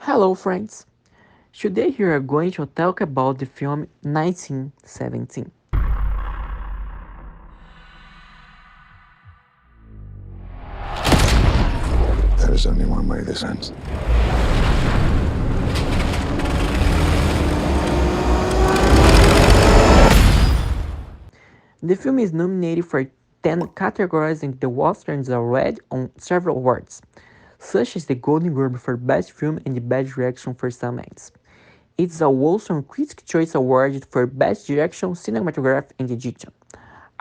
Hello, friends. Today we are going to talk about the film 1917. There is only one way this ends. The film is nominated for 10 categories in the Oscars already on several awards, such as the Golden Globe for Best Film and the Best Direction for Sam Mendes. It's also a Critics' Choice Award for Best Direction, Cinematography and Editing.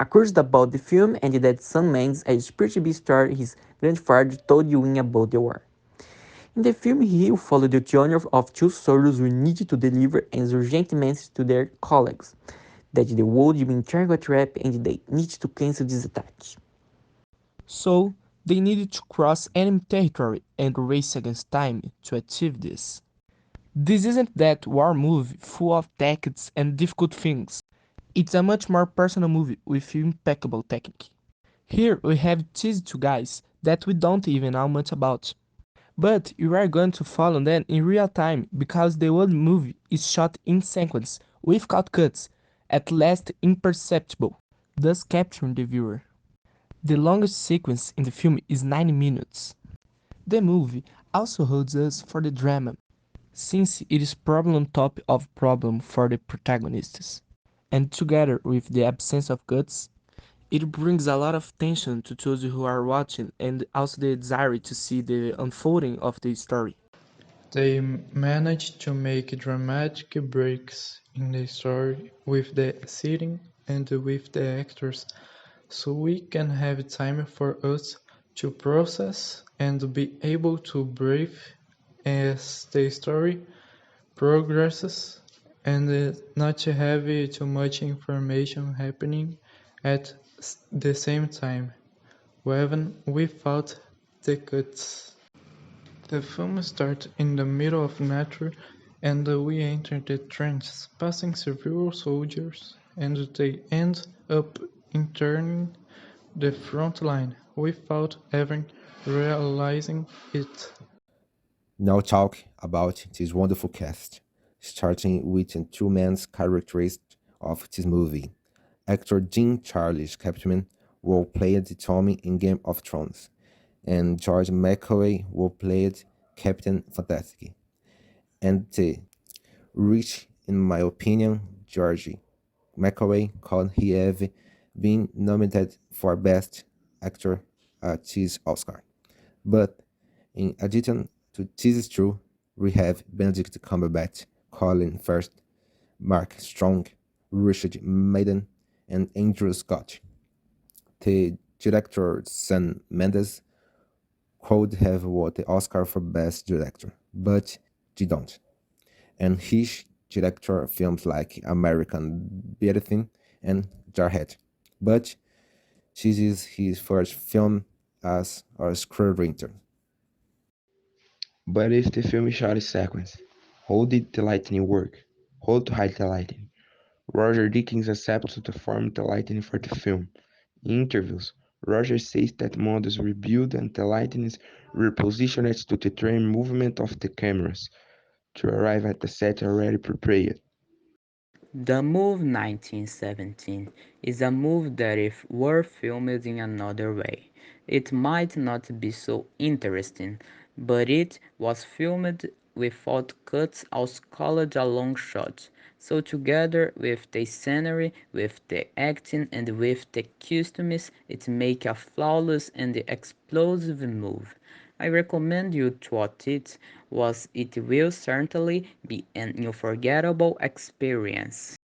Accused about the film and that Sam Mendes, a spirited story his grandfather told you in about the war. In the film, he will follow the journey of two soldiers who need to deliver an urgent message to their colleagues that the world is being turned a trap and they need to cancel this attack. So, they needed to cross enemy territory and race against time to achieve this. This isn't that war movie full of tactics and difficult things. It's a much more personal movie with impeccable technique. Here we have these two guys that we don't even know much about. But you are going to follow them in real time because the whole movie is shot in sequence without cuts, at last imperceptible, thus capturing the viewer. The longest sequence in the film is 9 minutes. The movie also holds us for the drama, since it is problem on top of problem for the protagonists. And together with the absence of cuts, it brings a lot of tension to those who are watching and also the desire to see the unfolding of the story. They managed to make dramatic breaks in the story with the setting and with the actors, so we can have time for us to process and be able to breathe as the story progresses and not to have too much information happening at the same time, even without the cuts. The film starts in the middle of nature and we enter the trenches, passing several soldiers, and they end up entering the front line without even realizing it. Now talk about this wonderful cast, starting with the two main characters of this movie. Actor Jean Charles Capman who played Tommy in Game of Thrones, and George McAvoy who played Captain Fantastic. And the rich, in my opinion, George McAvoy could he have been nominated for Best Actor at this Oscar. But in addition to this true, we have Benedict Cumberbatch, Colin Firth, Mark Strong, Richard Madden, and Andrew Scott. The director Sam Mendes could have won the Oscar for Best Director, but didn't. And he directed films like American Beauty and Jarhead. But this is his first film as a screenwriter. But if the film is shot in sequence, how did the lightning work? How to hide the lightning? Roger Deakins accepted to form the lightning for the film. In interviews, Roger says that models were built and the lightnings were positioned to the train movement of the cameras to arrive at the set already prepared. The move 1917 is a move that if were filmed in another way, it might not be so interesting, but it was filmed without cuts as called a long shot. So together with the scenery, with the acting and with the costumes, it make a flawless and explosive move. I recommend you to watch it, was it will certainly be an unforgettable experience.